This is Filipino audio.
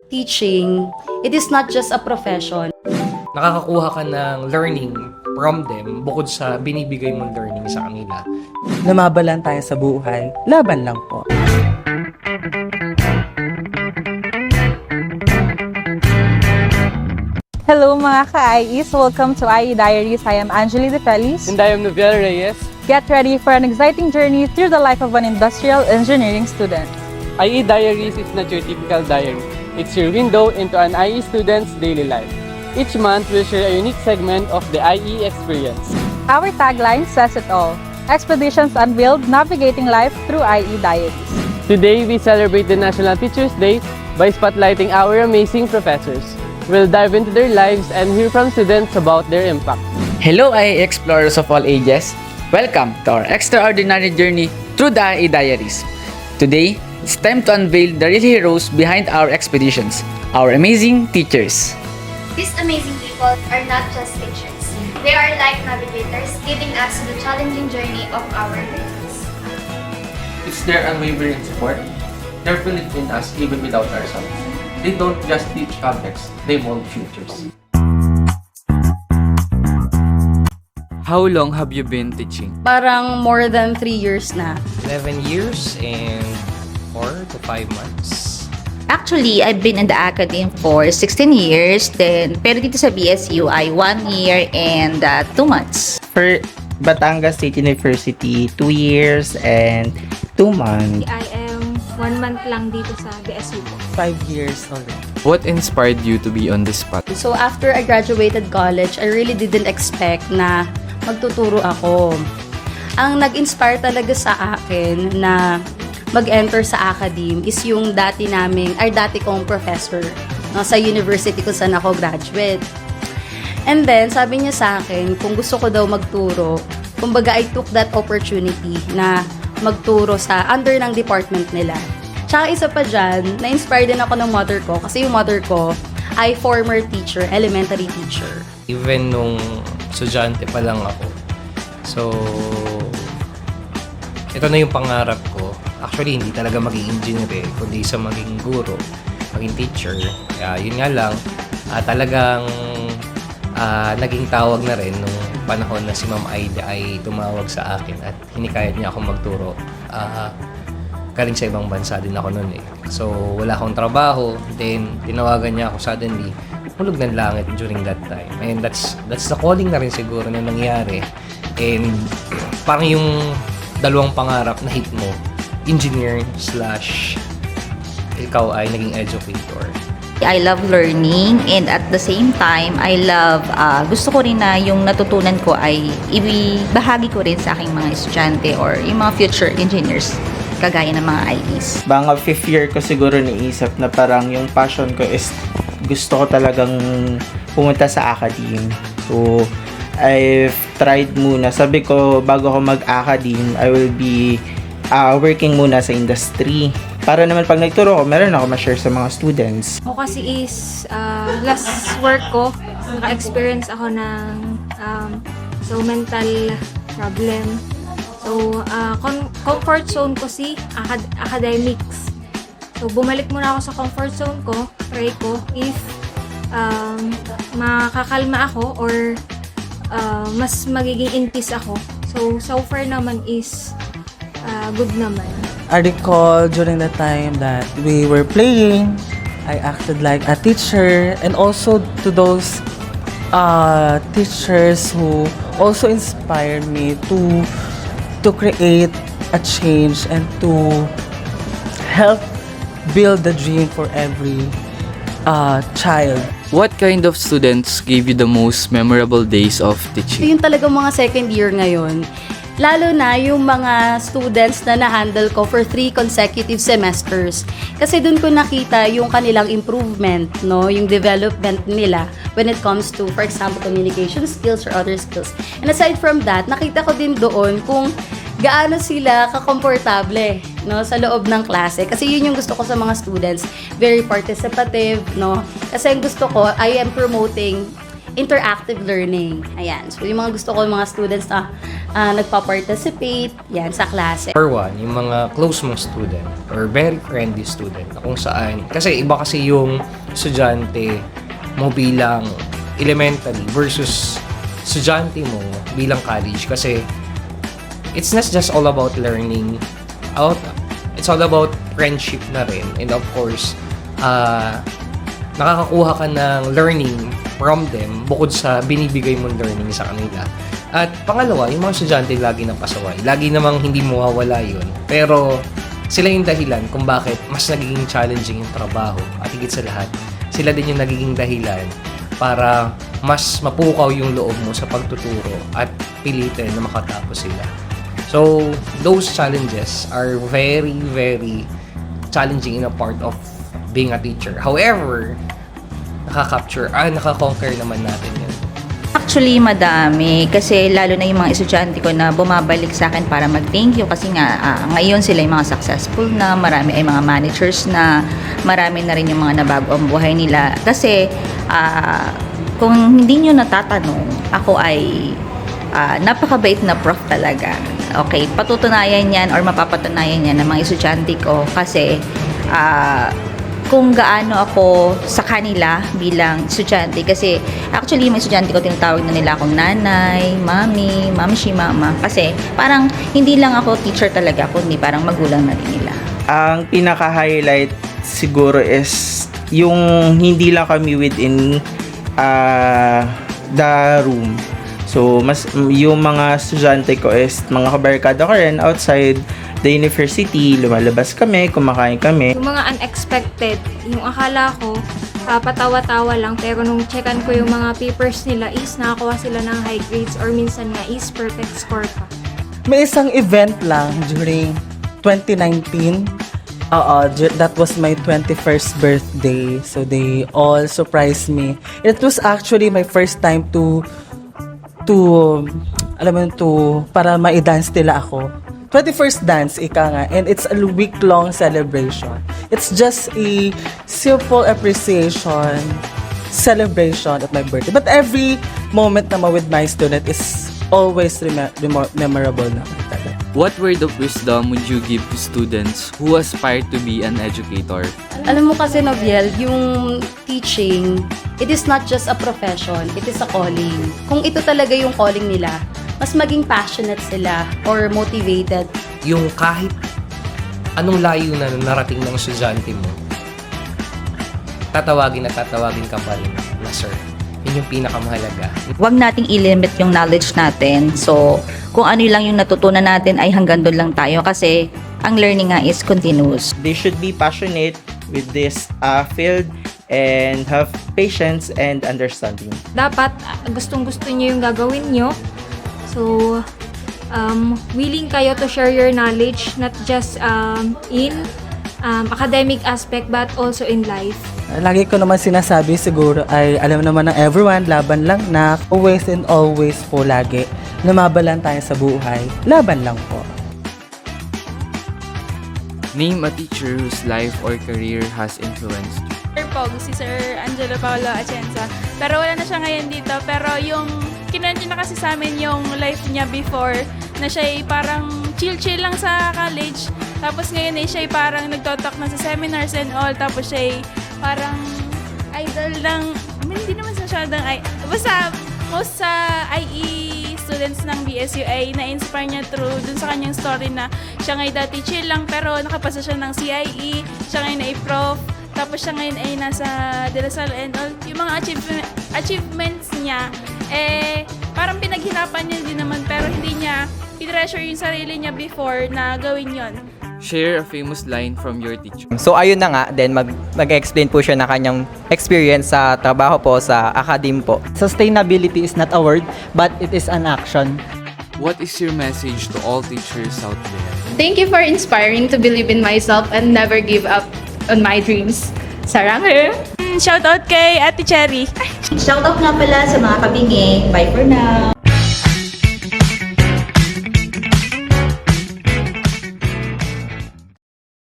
teaching, it is not just a profession. Nakakakuha ka ng learning from them bukod sa binibigay mong learning sa kanila. Lumaban tayo sa buhay, laban lang po. Hello mga ka-IEs! Welcome to IE Diaries. I am Angeli De Feliz. And I am Noviel Reyes. Get ready for an exciting journey through the life of an industrial engineering student. IE Diaries is not your typical diary. It's your window into an IE student's daily life. Each month, we'll share a unique segment of the IE experience. Our tagline says it all. Expeditions Unveiled, Navigating Life through IE Diaries. Today, we celebrate the National Teachers' Day by spotlighting our amazing professors. We'll dive into their lives and hear from students about their impact. Hello IE explorers of all ages. Welcome to our extraordinary journey through the IE Diaries. Today, it's time to unveil the real heroes behind our expeditions, our amazing teachers. These amazing people are not just teachers. They are like navigators, leading us to the challenging journey of our lives. It's their unwavering support. They're belief in us even without ourselves. They don't just teach subjects, they mold futures. How long have you been teaching? Parang more than 3 years na. 11 years and 4 to 5 months. Actually, I've been in the academy for 16 years, pero dito sa BSU ay 1 year and 2 months. For Batangas State University, 2 years and 2 months. I am 1 month lang dito sa BSU po. 5 years already. What inspired you to be on this spot? So after I graduated college, I really didn't expect na magtuturo ako. Ang nag-inspire talaga sa akin na mag-enter sa academe is yung dati kong professor, no, sa university kung saan ako graduate. And then, sabi niya sa akin, kung gusto ko daw magturo, kumbaga I took that opportunity na magturo sa under ng department nila. Tsaka isa pa dyan, na-inspire din ako ng mother ko kasi yung mother ko ay former teacher, elementary teacher. Even nung estudyante pa lang ako. So, ito na yung pangarap ko. Actually, hindi talaga maging engineer kundi sa maging guro, maging teacher. Kaya yun nga lang, talagang naging tawag na rin nung panahon na si Ma'am Aida ay tumawag sa akin at hinikayat niya akong magturo. Galing sa ibang bansa din ako noon eh. So, wala akong trabaho. Then, tinawagan niya ako suddenly. Hulog ng langit during that time. And that's the calling na rin siguro na nangyari. And parang yung dalawang pangarap na hit mo, engineer / ikaw ay naging educator. I love learning and at the same time, gusto ko rin na yung natutunan ko ay ibahagi ko rin sa aking mga estudyante or yung mga future engineers kagaya ng mga IEs. Mga 5th year ko siguro naisip na parang yung passion ko is gusto ko talagang pumunta sa academe. So, I've tried muna. Sabi ko, bago ako mag-academe, I will be working muna sa industry. Para naman pag nagturo ko, meron ako ma-share sa mga students. Ako kasi is last work ko, naka-experience ako ng mental problem. So, comfort zone ko si academics. So, bumalik muna ako sa comfort zone ko, pray ko, if makakalma ako or mas magiging in peace ako. So far naman is good naman. I recall during the time that we were playing, I acted like a teacher, and also to those teachers who also inspired me to create a change and to help build the dream for every child. What kind of students gave you the most memorable days of So teaching? yung talagang mga second year ngayon, lalo na yung mga students na na-handle ko for 3 consecutive semesters. Kasi dun ko nakita yung kanilang improvement, no? Yung development nila when it comes to, for example, communication skills or other skills. And aside from that, nakita ko din doon kung gaano sila kakomportable, no, sa loob ng klase. Kasi yun yung gusto ko sa mga students, very participative, no? Kasi yung gusto ko, I am promoting interactive learning. Ayan. So, yung mga gusto ko, yung mga students na nagpa-participate, yan, sa klase. For one, yung mga close mong student or very friendly student na kung saan, kasi iba kasi yung estudyante mo bilang elementary versus estudyante mo bilang college. Kasi it's not just all about learning. It's all about friendship na rin. And of course, nakakakuha ka ng learning from them bukod sa binibigay mong learning sa kanila. At pangalawa, yung mga estudyante lagi na pasaway. Lagi namang hindi mawawala yun. Pero sila yung dahilan kung bakit mas nagiging challenging yung trabaho. At higit sa lahat, sila din yung nagiging dahilan para mas mapukaw yung loob mo sa pagtuturo at pilitin na makatapos sila. So, those challenges are very, very challenging in a part of being a teacher. However, nakakonquer naman natin yun. Actually, madami. Kasi lalo na yung mga estudyante ko na bumabalik sa akin para mag-thank you. Kasi nga, ngayon sila yung mga successful na, marami ay mga managers na, marami na rin yung mga nabago ang buhay nila. Kasi, kung hindi nyo natatanong, ako ay napakabait na prof talaga. Okay, patutunayan yan or mapapatunayan yan ng mga estudyante ko kasi kung gaano ako sa kanila bilang estudyante. Kasi actually yung mga estudyante ko tinatawag na nila akong nanay, mami, si mama. Kasi parang hindi lang ako teacher talaga, kundi parang magulang na rin nila. Ang pinaka-highlight siguro is yung hindi lang kami within the room. So, mas yung mga estudyante ko is mga kabarkada ko rin outside the university. Lumalabas kami, kumakain kami. Yung mga unexpected, yung akala ko, patawa-tawa lang. Pero nung checkan ko yung mga papers nila is nakakuha sila ng high grades or minsan nga is perfect score pa. May isang event lang during 2019. That was my 21st birthday. So they all surprised me. It was actually my first time to para ma-dance nila ako. 21st dance, ika nga. And it's a week-long celebration. It's just a simple appreciation, celebration of my birthday. But every moment naman with my student is always memorable naman talaga. What word of wisdom would you give to students who aspire to be an educator? Alam mo kasi, Noviel, yung teaching, it is not just a profession, it is a calling. Kung ito talaga yung calling nila, mas maging passionate sila or motivated. Yung kahit anong layo na narating ng estudyante mo, tatawagin ka pa rin na sir. Yun yung pinakamahalaga. Huwag nating i-limit yung knowledge natin. So, kung ano lang yung natutunan natin ay hanggang doon lang tayo kasi ang learning nga is continuous. They should be passionate with this field and have patience and understanding. Dapat gustong-gusto nyo yung gagawin nyo. So, willing kayo to share your knowledge, not just in academic aspect but also in life. Lagi ko naman sinasabi siguro ay alam naman ng everyone, laban lang na always and always po lagi. Lumaban lang tayo sa buhay. Laban lang po. Name a teacher whose life or career has influenced you. Sir Pog, si Sir Angelo Paolo Atienza. Pero wala na siya ngayon dito. Pero yung kinuwento na kasi sa amin yung life niya before na siya ay parang chill-chill lang sa college. Tapos ngayon ay siya ay parang nagtotalk na sa seminars and all. Tapos siya ay parang idol ng, hindi naman masyadong basta most sa IE students ng BSU ay na-inspire niya through dun sa kanyang story na siya ngayon dati chill lang pero nakapasa siya ng CIE, siya ngayon ay prof, tapos siya ngayon ay nasa De La Salle and all. Yung mga achievements niya, parang pinaghirapan niya din naman pero hindi niya i-treasure yung sarili niya before na gawin yon. Share a famous line from your teacher. So ayun na nga, then mag-explain po siya na kanyang experience sa trabaho po, sa academe po. Sustainability is not a word, but it is an action. What is your message to all teachers out there? Thank you for inspiring to believe in myself and never give up on my dreams. Sarang! Shoutout kay Ate Cherry. Shoutout nga pala sa mga kabingi. Bye for now!